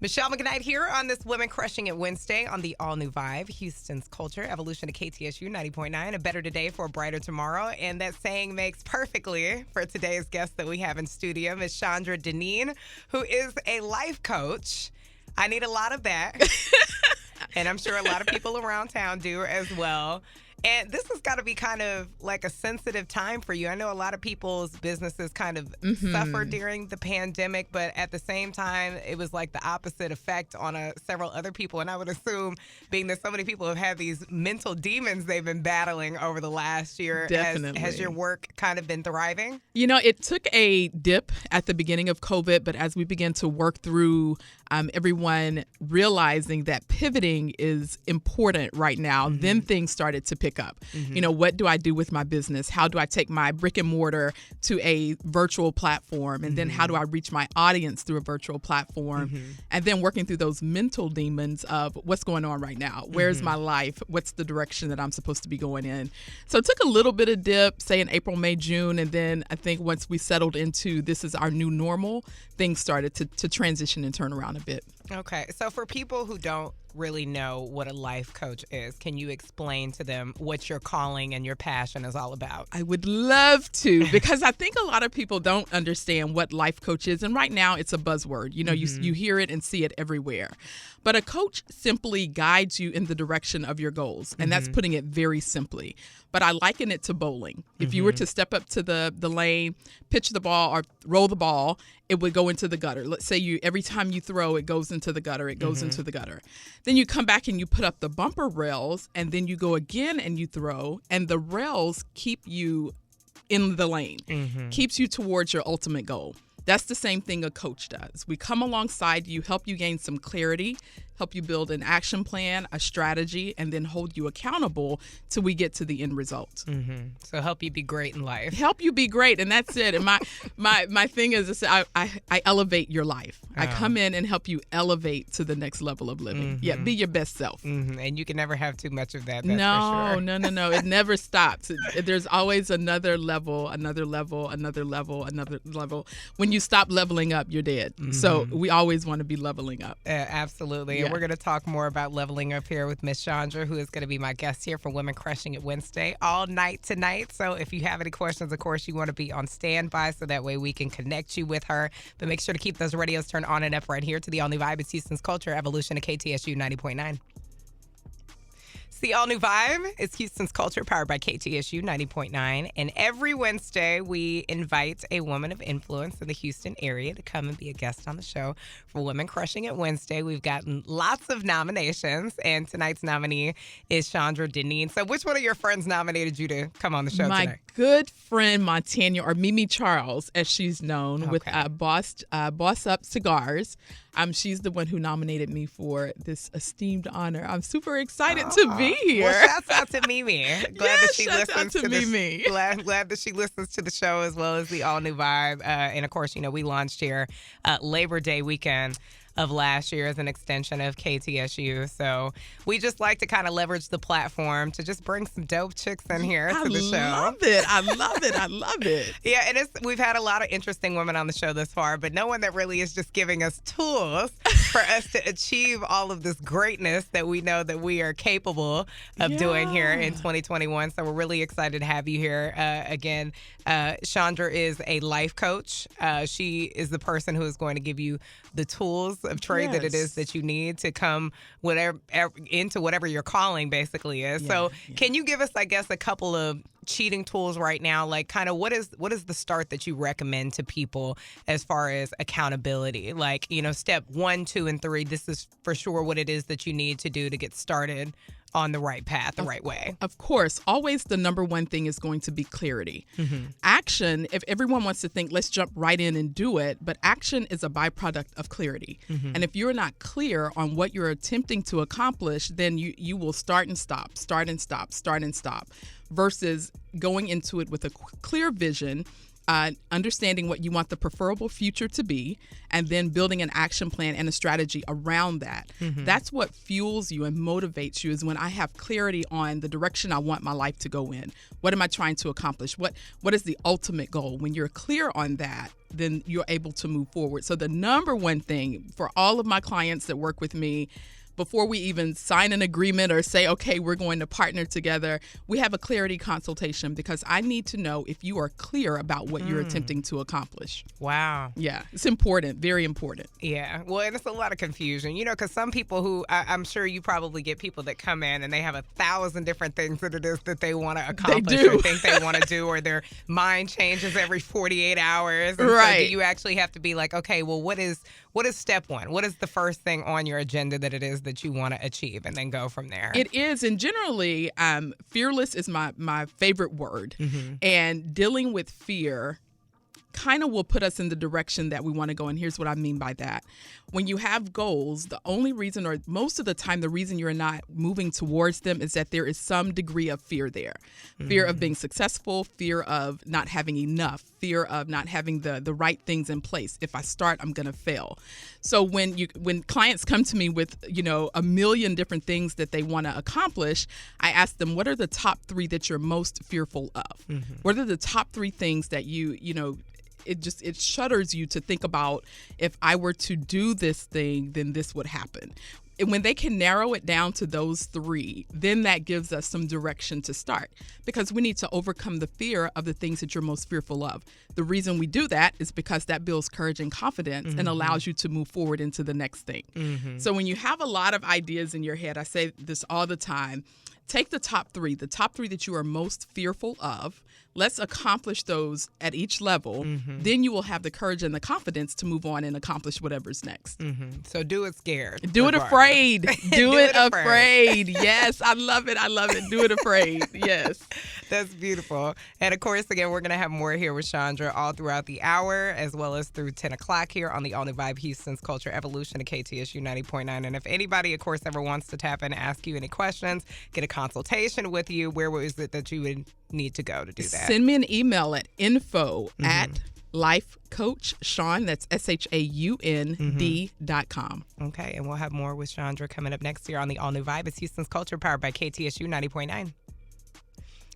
Michele McKnight here on this Women Crushing It Wednesday on the all-new Vibe, Houston's Culture, Evolution of KTSU 90.9, a better today for a brighter tomorrow. And that saying makes perfectly for today's guest that we have in studio, Ms. Shaundra Dineen, who is a life coach. I need a lot of that. And I'm sure a lot of people around town do as well. And this has got to be kind of like a sensitive time for you. I know a lot of people's businesses kind of suffered during the pandemic, but at the same time, it was like the opposite effect on several other people. And I would assume, being that so many people have had these mental demons they've been battling over the last year, has your work kind of been thriving? You know, it took a dip at the beginning of COVID, but as we began to work through everyone realizing that pivoting is important right now, then things started to pick up. You know, what do I do with my business? How do I take my brick and mortar to a virtual platform? And then how do I reach my audience through a virtual platform? And then working through those mental demons of what's going on right now? Where's my life? What's the direction that I'm supposed to be going in? So it took a little bit of dip, say in April, May, June. And then I think once we settled into this is our new normal, things started to transition and turn around a bit. Okay. So for people who don't really know what a life coach is, can you explain to them what your calling and your passion is all about? I would love to, because I think a lot of people don't understand what life coach is. And right now it's a buzzword. You know, you hear it and see it everywhere. But a coach simply guides you in the direction of your goals. And that's putting it very simply. But I liken it to bowling. If you were to step up to the lane, pitch the ball or roll the ball, it would go into the gutter. Let's say every time you throw, it goes into the gutter. It goes into the gutter. Then you come back and you put up the bumper rails, and then you go again and you throw, and the rails keep you in the lane, keeps you towards your ultimate goal. That's the same thing a coach does. We come alongside you, help you gain some clarity, help you build an action plan, a strategy, and then hold you accountable till we get to the end result. So help you be great in life. Help you be great, and that's it. And my thing is, I elevate your life. I come in and help you elevate to the next level of living. Yeah, be your best self. And you can never have too much of that. No, for sure. no. It never stops. There's always another level, another level, another level, another level. When you stop leveling up, you're dead. So we always want to be leveling up. Absolutely. And we're going to talk more about leveling up here with Miss Shaundra, who is going to be my guest here for Women Crushing It Wednesday all night tonight. So if you have any questions, of course, you want to be on standby so that way we can connect you with her. But make sure to keep those radios turned on and up right here to the all-new Vibe. It's Houston's Culture, Evolution of KTSU 90.9. The all-new Vibe is Houston's Culture, powered by KTSU 90.9. And every Wednesday, we invite a woman of influence in the Houston area to come and be a guest on the show for Women Crushing It Wednesday. We've gotten lots of nominations, and tonight's nominee is Shaundra Dineen. So which one of your friends nominated you to come on the show tonight? My good friend, Montanya, or Mimi Charles, as she's known, with Boss Up Cigars. She's the one who nominated me for this esteemed honor. I'm super excited to be here. Well, shouts out to Mimi. Glad that she listens to Mimi. Glad that she listens to the show as well as the all new Vibe. And of course, you know, we launched here Labor Day weekend of last year as an extension of KTSU. So we just like to kind of leverage the platform to just bring some dope chicks in here to the show. I love it. Yeah, and we've had a lot of interesting women on the show thus far, but no one that really is just giving us tools for us to achieve all of this greatness that we know that we are capable of doing here in 2021. So we're really excited to have you here again. Shaundra is a life coach. She is the person who is going to give you the tools of trade that it is that you need to come into whatever your calling basically is. So can you give us, I guess, a couple of cheating tools right now? Like kind of what is the start that you recommend to people as far as accountability? Like, you know, step 1, 2, and 3, this is for sure what it is that you need to do to get started on the right path, the right way. Of course, always the number one thing is going to be clarity. Action, if everyone wants to think, let's jump right in and do it, but action is a byproduct of clarity. And if you're not clear on what you're attempting to accomplish, then you will start and stop, versus going into it with a clear vision understanding what you want the preferable future to be, and then building an action plan and a strategy around that. That's what fuels you and motivates you, is when I have clarity on the direction I want my life to go in. What am I trying to accomplish? What is the ultimate goal? When you're clear on that, then you're able to move forward. So the number one thing for all of my clients that work with me, before we even sign an agreement or say, okay, we're going to partner together, we have a clarity consultation, because I need to know if you are clear about what you're attempting to accomplish. Wow. Yeah, it's important, very important. Yeah. Well, and it's a lot of confusion, because some people who, I'm sure you probably get people that come in and they have 1,000 different things that it is that they want to accomplish or think they want to do, or their mind changes every 48 hours. And right. So do you actually have to be like, okay, well, what is step one? What is the first thing on your agenda that it is that you want to achieve, and then go from there? It is, and generally, fearless is my favorite word. And dealing with fear kind of will put us in the direction that we want to go. And here's what I mean by that. When you have goals, the only reason, or most of the time, the reason you're not moving towards them is that there is some degree of fear there. Fear of being successful, fear of not having enough, fear of not having the right things in place. If I start, I'm going to fail. So when clients come to me with, a million different things that they want to accomplish, I ask them, what are the top 3 that you're most fearful of? What are the top 3 things that it shudders you to think about, if I were to do this thing, then this would happen. And when they can narrow it down to those 3, then that gives us some direction to start, because we need to overcome the fear of the things that you're most fearful of. The reason we do that is because that builds courage and confidence and allows you to move forward into the next thing. So when you have a lot of ideas in your head, I say this all the time, take the top 3 that you are most fearful of. Let's accomplish those at each level. Then you will have the courage and the confidence to move on and accomplish whatever's next. So do it scared. Do it afraid. Do it afraid. Yes, I love it. Do it afraid. Yes. That's beautiful. And of course, again, we're going to have more here with Shaundra all throughout the hour, as well as through 10 o'clock here on the All New Vibe, Houston's Culture Evolution at KTSU 90.9. And if anybody, of course, ever wants to tap in and ask you any questions, get a consultation with you, where is it that you would need to go to do that? Send me an email at info@lifecoachshaun, that's SHAUND.com. Okay, and we'll have more with Shaundra coming up next year on the All New Vibe. It's Houston's Culture, powered by KTSU 90.9.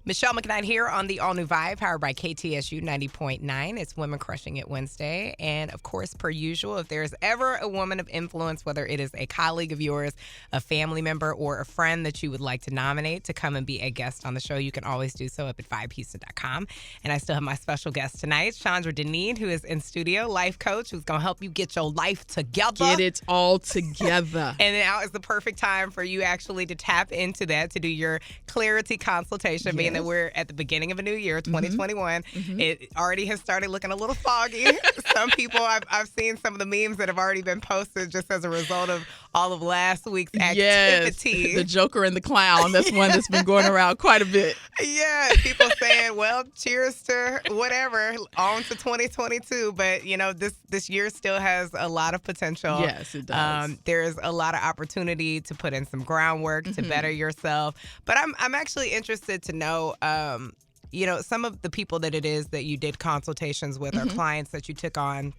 Michele McKnight here on the All New Vibe, powered by KTSU 90.9. It's Women Crushing It Wednesday. And of course, per usual, if there's ever a woman of influence, whether it is a colleague of yours, a family member, or a friend that you would like to nominate to come and be a guest on the show, you can always do so up at vibehouston.com. And I still have my special guest tonight, Shaundra Dineen, who is in studio, life coach, who's going to help you get your life together. Get it all together. And now is the perfect time for you actually to tap into that, to do your clarity consultation, being that we're at the beginning of a new year, 2021. It already has started looking a little foggy. Some people, I've seen some of the memes that have already been posted just as a result of all of last week's activity. Yes, the Joker and the clown. That's one that's been going around quite a bit. Yeah, people saying, well, cheers to whatever, on to 2022. But, this year still has a lot of potential. Yes, it does. There's a lot of opportunity to put in some groundwork to better yourself. But I'm actually interested to know, some of the people that it is that you did consultations with, or clients that you took on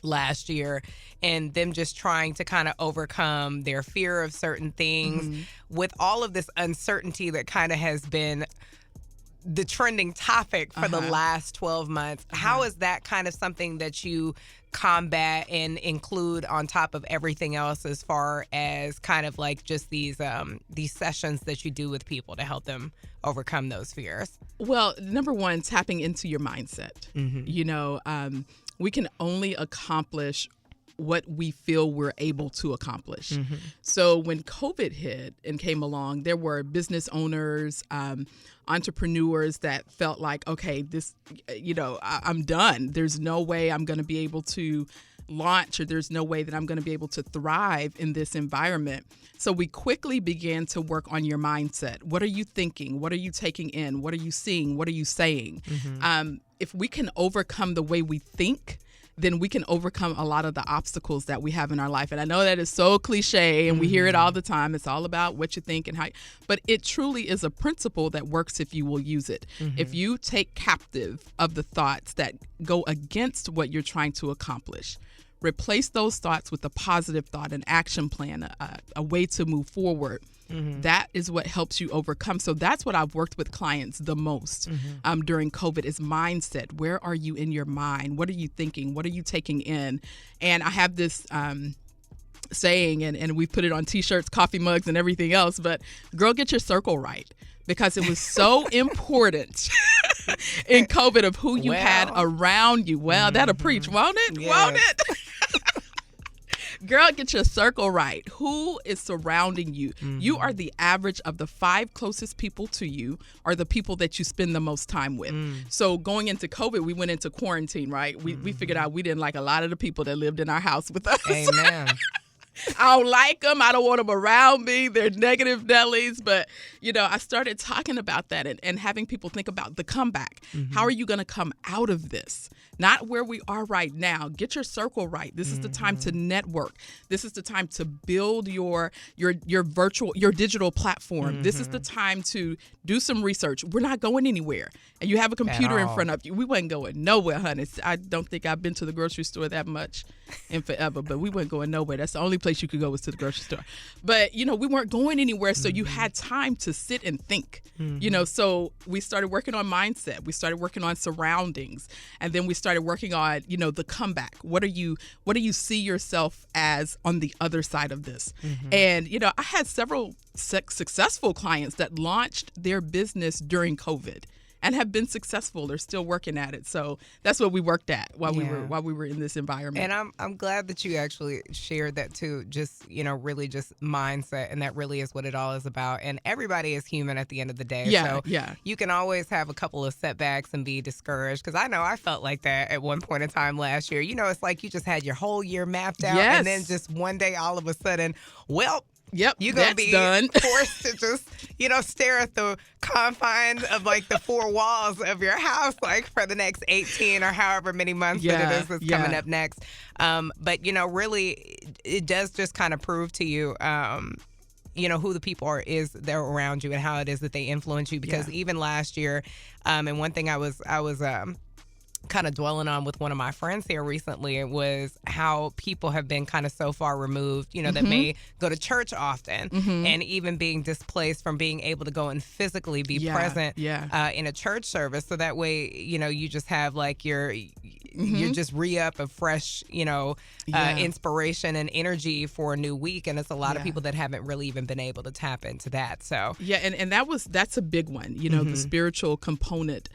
last year, and them just trying to kind of overcome their fear of certain things with all of this uncertainty that kind of has been the trending topic for the last 12 months. How is that kind of something that you combat and include on top of everything else, as far as kind of like just these sessions that you do with people to help them overcome those fears? Well, number one, tapping into your mindset. We can only accomplish what we feel we're able to accomplish. So when COVID hit and came along, there were business owners, entrepreneurs that felt like, okay, this, I'm done. There's no way I'm going to be able to launch, or there's no way that I'm going to be able to thrive in this environment. So we quickly began to work on your mindset. What are you thinking? What are you taking in? What are you seeing? What are you saying? If we can overcome the way we think, then we can overcome a lot of the obstacles that we have in our life. And I know that is so cliche and we hear it all the time. It's all about what you think and how, but it truly is a principle that works if you will use it. If you take captive of the thoughts that go against what you're trying to accomplish, replace those thoughts with a positive thought, an action plan, a way to move forward. That is what helps you overcome. So that's what I've worked with clients the most during COVID is mindset. Where are you in your mind? What are you thinking? What are you taking in? And I have this saying, and we put it on T-shirts, coffee mugs, and everything else, but girl, get your circle right. Because it was so important in COVID of who you had around you. Well, that'll preach, won't it? Yes. Won't it? Girl, get your circle right. Who is surrounding you? You are the average of the 5 closest people to you are the people that you spend the most time with. So going into COVID, we went into quarantine, right? We figured out we didn't like a lot of the people that lived in our house with us. Amen. I don't like them. I don't want them around me. They're negative Nellies. But, I started talking about that and having people think about the comeback. How are you going to come out of this? Not where we are right now. Get your circle right. This is the time to network. This is the time to build your digital platform. This is the time to do some research. We're not going anywhere. And you have a computer in front of you. We wasn't going nowhere, honey. I don't think I've been to the grocery store that much in forever, but we weren't going nowhere. That's the only place you could go was to the grocery store. But, we weren't going anywhere, so you had time to sit and think. So we started working on mindset. We started working on surroundings. And then we started working on, the comeback. What do you see yourself as on the other side of this? And, I had several successful clients that launched their business during COVID and have been successful. They're still working at it. So that's what we worked at while we were in this environment. And I'm glad that you actually shared that too. Just, really just mindset. And that really is what it all is about. And everybody is human at the end of the day. Yeah, so you can always have a couple of setbacks and be discouraged. Because I know I felt like that at one point in time last year. It's like you just had your whole year mapped out. Yes. And then just one day all of a sudden, yep, you're going to be done. forced to just, stare at the confines of like the 4 walls of your house, like for the next 18 or however many months that it is that's coming up next. But, really, it does just kind of prove to you, who the people they're around you and how it is that they influence you. Because even last year, and one thing I was kind of dwelling on with one of my friends here recently was how people have been kind of so far removed, that may go to church often and even being displaced from being able to go and physically be present in a church service. So that way, you just have like you just re-up a fresh, inspiration and energy for a new week. And it's a lot of people that haven't really even been able to tap into that. So and that's a big one, the spiritual component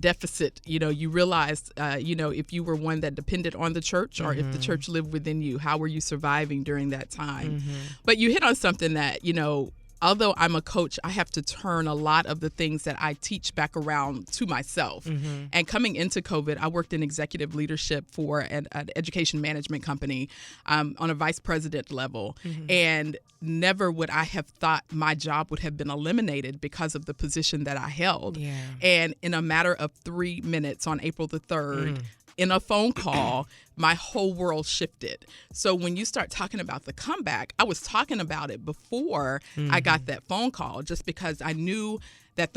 deficit. You realized, if you were one that depended on the church or if the church lived within you, how were you surviving during that time? But you hit on something that, although I'm a coach, I have to turn a lot of the things that I teach back around to myself. And coming into COVID, I worked in executive leadership for an education management company on a vice president level. And never would I have thought my job would have been eliminated because of the position that I held. And in a matter of 3 minutes on April the 3rd, in a phone call, my whole world shifted. So when you start talking about the comeback, I was talking about it before I got that phone call, just because I knew that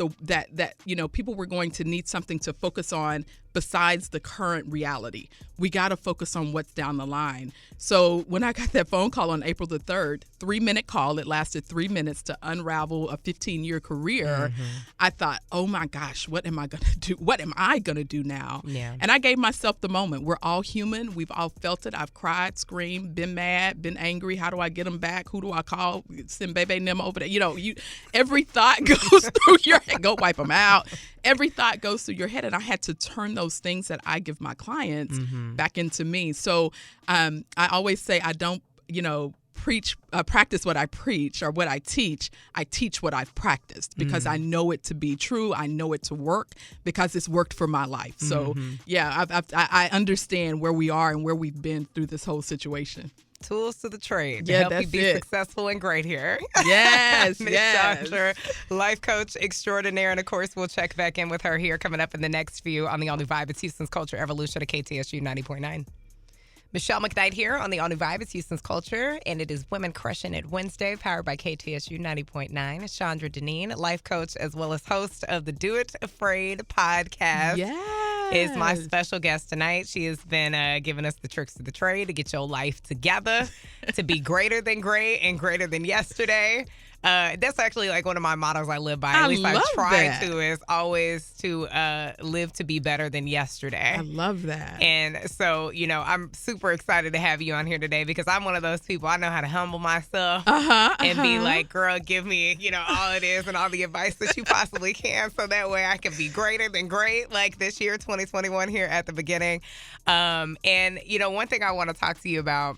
people were going to need something to focus on besides the current reality. We got to focus on what's down the line. So when I got that phone call on April the 3rd, 3-minute call, it lasted 3 minutes to unravel a 15-year career. I thought, oh my gosh, what am I going to do? What am I going to do now? And I gave myself the moment. We're all human. We've all felt it. I've cried, screamed, been mad, been angry. How do I get them back? Who do I call? Send Bebe Nim over there. Every thought goes through your head. Go wipe them out. Every thought goes through your head, and I had to turn those things that I give my clients back into me. So I always say I don't, practice what I preach, or what I teach what I've practiced, because I know it to be true. I know it to work because it's worked for my life. So yeah, I understand where we are and where we've been through this whole situation. Tools to the trade to Yeah, help you that's be it. successful and great here. Yes, Miss yes. Shaundra, life coach extraordinaire. And of course, we'll check back in with her here coming up in the next few on the All New Vibe. It's Houston's Culture Evolution at KTSU 90.9. Michele McKnight here on the All New Vibe. It's Houston's Culture, and it is Women Crushing It Wednesday, powered by KTSU 90.9. Shaundra Dineen, life coach as well as host of the Do It Afraid podcast. Yes. Is my special guest tonight. She has been giving us the tricks of the trade to get your life together, to be greater than great and greater than yesterday. That's actually like one of my mottos I live by. At least I try to, is always to live to be better than yesterday. I love that. And so, I'm super excited to have you on here today, because I'm one of those people. I know how to humble myself and be like, girl, give me, all it is and all the advice that you possibly can, so that way I can be greater than great, like this year, 2021 here at the beginning. And, one thing I want to talk to you about,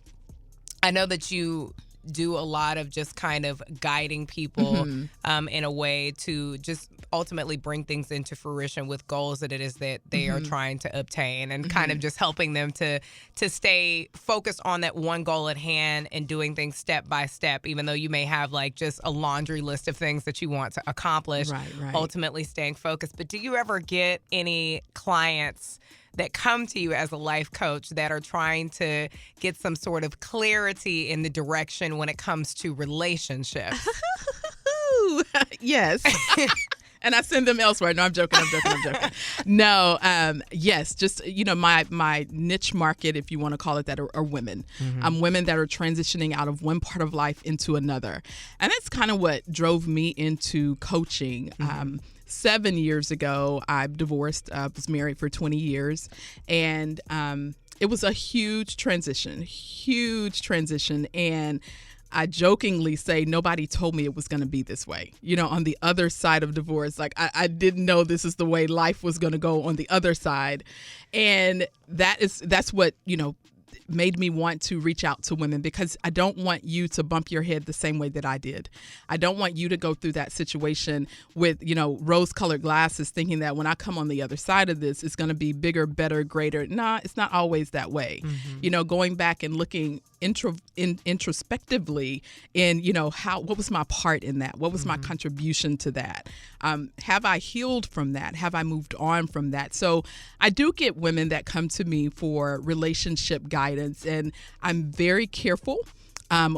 I know that you do a lot of just kind of guiding people in a way to just ultimately bring things into fruition with goals that it is that they are trying to obtain, and kind of just helping them to stay focused on that one goal at hand and doing things step by step, even though you may have like just a laundry list of things that you want to accomplish, right. Ultimately staying focused. But do you ever get any clients that come to you as a life coach that are trying to get some sort of clarity in the direction when it comes to relationships? Yes. And I send them elsewhere. No, I'm joking. No, yes, just, my niche market, if you want to call it that, are women. Women that are transitioning out of one part of life into another. And that's kind of what drove me into coaching. 7 years ago, I divorced, was married for 20 years, and it was a huge transition. And I jokingly say nobody told me it was going to be this way. On the other side of divorce, like I didn't know this is the way life was going to go on the other side. And that's what, made me want to reach out to women, because I don't want you to bump your head the same way that I did. I don't want you to go through that situation with, rose-colored glasses, thinking that when I come on the other side of this, it's going to be bigger, better, greater. Nah, it's not always that way. Going back and looking introspectively in, what was my part in that? What was my contribution to that? Have I healed from that? Have I moved on from that? So I do get women that come to me for relationship guidance, and I'm very careful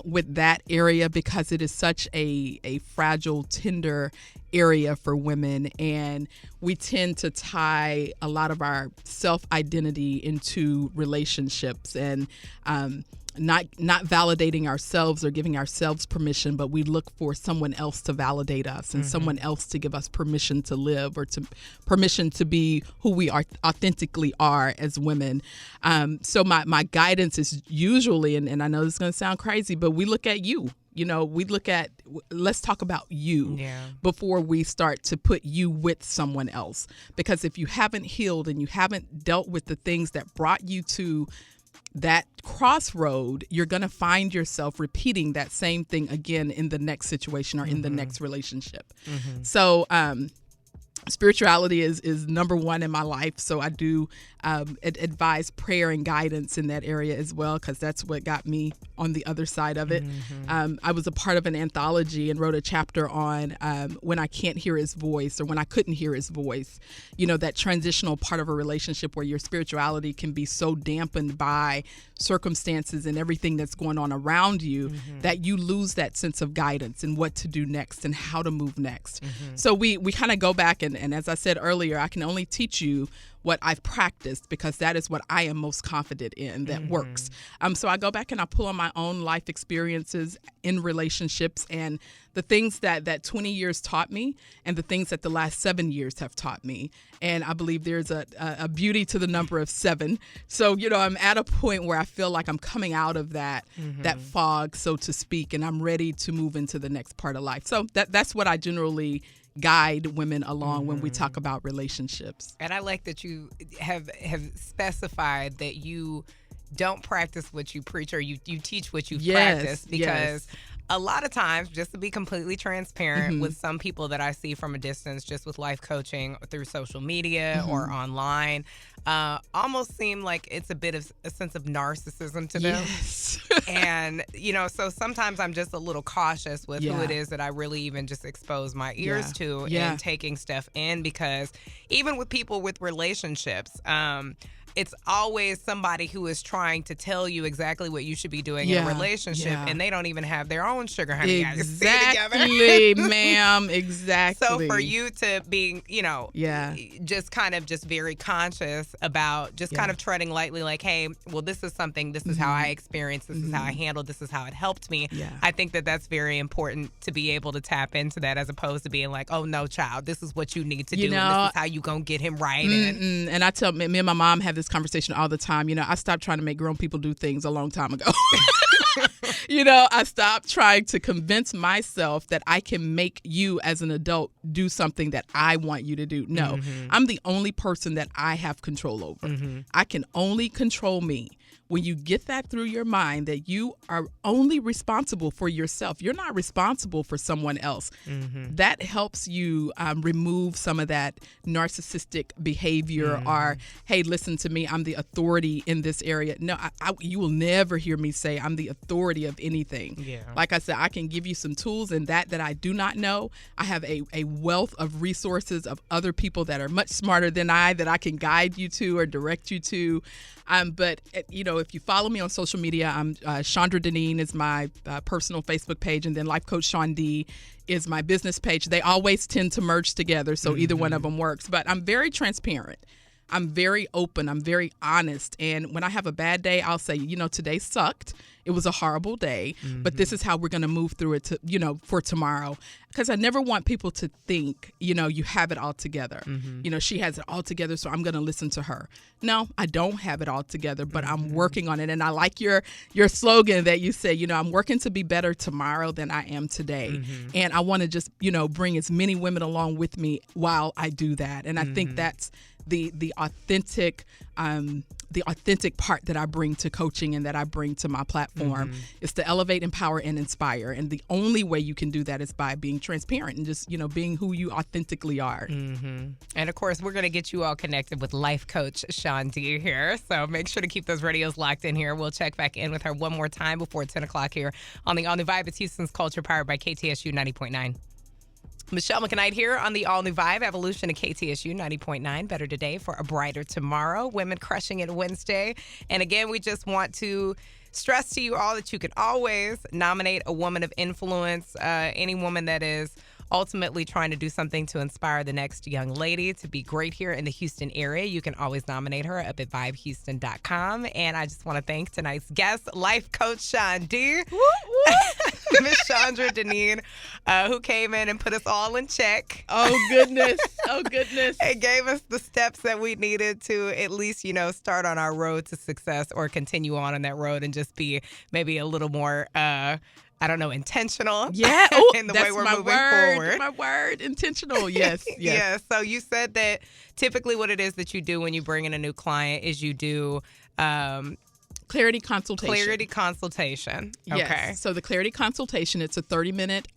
with that area, because it is such a fragile, tender area for women, and we tend to tie a lot of our self-identity into relationships, and not validating ourselves or giving ourselves permission, but we look for someone else to validate us and someone else to give us permission to live, or to permission to be who we are authentically are as women. So my guidance is usually, and I know this is going to sound crazy, but we look at you. Let's talk about you before we start to put you with someone else. Because if you haven't healed and you haven't dealt with the things that brought you to that crossroad, you're going to find yourself repeating that same thing again in the next situation or in the next relationship. So spirituality is number one in my life. So I do advise prayer and guidance in that area as well, because that's what got me on the other side of it. I was a part of an anthology and wrote a chapter on when I can't hear his voice, or when I couldn't hear his voice. That transitional part of a relationship where your spirituality can be so dampened by circumstances and everything that's going on around you that you lose that sense of guidance and what to do next and how to move next. So we kind of go back and as I said earlier, I can only teach you what I've practiced, because that is what I am most confident in that works. So I go back and I pull on my own life experiences in relationships, and the things that 20 years taught me, and the things that the last 7 years have taught me. And I believe there's a beauty to the number of 7. So, I'm at a point where I feel like I'm coming out of that fog, so to speak, and I'm ready to move into the next part of life. So that's what I generally guide women along when we talk about relationships. And I like that you have specified that you don't practice what you preach, or you teach what you Yes, practice, because a lot of times, just to be completely transparent, with some people that I see from a distance, just with life coaching through social media or online, almost seem like it's a bit of a sense of narcissism to them. Yes. And, so sometimes I'm just a little cautious with who it is that I really even just expose my ears to and taking stuff in, because even with people with relationships, it's always somebody who is trying to tell you exactly what you should be doing in a relationship, and they don't even have their own sugar honey Exactly, ma'am. Exactly. So for you to be, just kind of just very conscious about just kind of treading lightly, like, hey, well, this is something, this is how I experienced, this is how I handled, this is how it helped me. I think that that's very important to be able to tap into that, as opposed to being like, oh, no, child, this is what you need to do, and this is how you gonna get him right. And I tell me and my mom have this conversation all the time. I stopped trying to make grown people do things a long time ago. I stopped trying to convince myself that I can make you as an adult do something that I want you to do. No, I'm the only person that I have control over. I can only control me. When you get that through your mind, that you are only responsible for yourself, you're not responsible for someone else. That helps you remove some of that narcissistic behavior, or, hey, listen to me, I'm the authority in this area. No, you will never hear me say I'm the authority of anything. Like I said, I can give you some tools in that I do not know. I have a wealth of resources of other people that are much smarter than I, that I can guide you to or direct you to. But if you follow me on social media, I'm Shaundra Dineen is my personal Facebook page, and then Life Coach Shaun D is my business page. They always tend to merge together, so either one of them works. But I'm very transparent. I'm very open. I'm very honest. And when I have a bad day, I'll say, today sucked. It was a horrible day, but this is how we're going to move through it for tomorrow. Because I never want people to think, you have it all together. She has it all together, so I'm going to listen to her. No, I don't have it all together, but I'm working on it. And I like your slogan that you say, I'm working to be better tomorrow than I am today. And I want to just, bring as many women along with me while I do that. And I think that's the authentic part that I bring to coaching and that I bring to my platform is to elevate, empower, and inspire. And the only way you can do that is by being transparent and just, being who you authentically are. And of course, we're going to get you all connected with life coach Shaun D here. So make sure to keep those radios locked in here. We'll check back in with her one more time before 10 o'clock here on the All New Vibe. It's Houston's Culture, powered by KTSU 90.9. Michele McKnight here on the All New Vibe, Evolution of KTSU 90.9. Better today for a brighter tomorrow. Women Crushing It Wednesday. And again, we just want to stress to you all that you can always nominate a woman of influence, any woman that is ultimately trying to do something to inspire the next young lady to be great here in the Houston area. You can always nominate her up at vibehouston.com. And I just want to thank tonight's guest, life coach Shaun D. Miss Shaundra Dineen, who came in and put us all in check. Oh, goodness. Oh, goodness. And gave us the steps that we needed to at least, start on our road to success, or continue on that road and just be maybe a little more intentional. Yeah. In the way we're moving forward. My word. Intentional. Yes. Yeah. So you said that typically what it is that you do when you bring in a new client is you do clarity consultation. Clarity consultation. Okay. Yes. So the clarity consultation, it's a 30-minute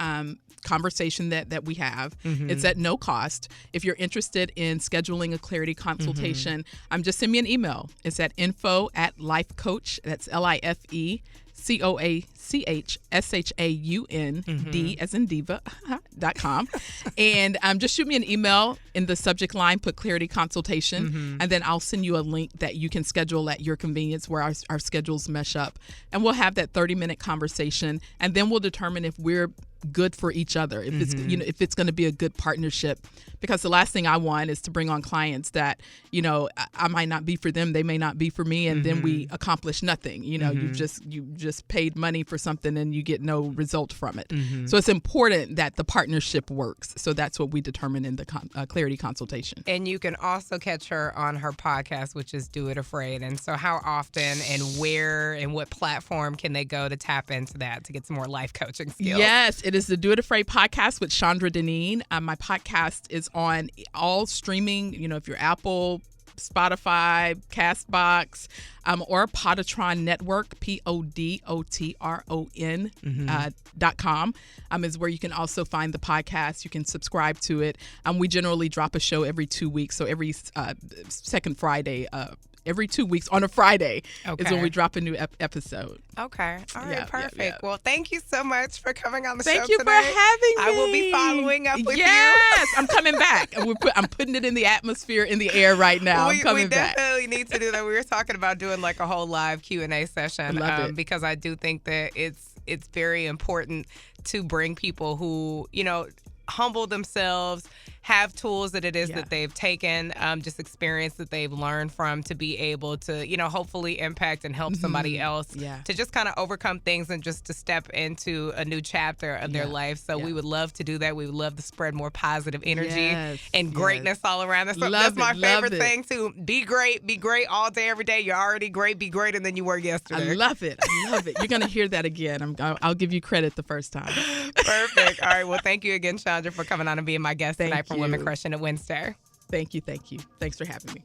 conversation that we have. It's at no cost. If you're interested in scheduling a clarity consultation, just send me an email. It's at info@lifecoach. That's LIFECOACHSHAUND as in diva.com. And just shoot me an email. In the subject line, put clarity consultation, and then I'll send you a link that you can schedule at your convenience where our schedules mesh up. And we'll have that 30-minute conversation, and then we'll determine if we're good for each other, if it's if it's going to be a good partnership, because the last thing I want is to bring on clients that I might not be for them, they may not be for me, and then we accomplish nothing. You just paid money for something and you get no result from it. So it's important that the partnership works. So that's what we determine in the clarity consultation. And you can also catch her on her podcast, which is Do It Afraid. And so how often and where and what platform can they go to tap into that to get some more life coaching skills? Yes, it is the Do It Afraid podcast with Shaundra Dineen. My podcast is on all streaming, if you're Apple Spotify, Castbox, or Podatron Network, PODOTRON.com is where you can also find the podcast. You can subscribe to it. We generally drop a show every 2 weeks, so every second Friday. Every 2 weeks on a Friday is when we drop a new episode. Okay. All right. Perfect. Yeah. Well, thank you so much for coming on the show today. Thank you today. for having me. I will be following up with you. Yes, I'm coming back. I'm putting it in the atmosphere, in the air right now. I'm coming back. We definitely need to do that. We were talking about doing like a whole live Q&A session because I do think that it's very important to bring people who, humble themselves, have tools that it is that they've taken, just experience that they've learned from to be able to, hopefully impact and help somebody else to just kind of overcome things and just to step into a new chapter of their life. So we would love to do that. We would love to spread more positive energy and greatness all around. That's my favorite thing too. Be great all day, every day. You're already great. Be greater than you were yesterday. I love it. You're going to hear that again. I'll give you credit the first time. Perfect. All right. Well, thank you again, Shaundra, for coming on and being my guest tonight from Women Crushing It Wednesday. Thank you. Thanks for having me.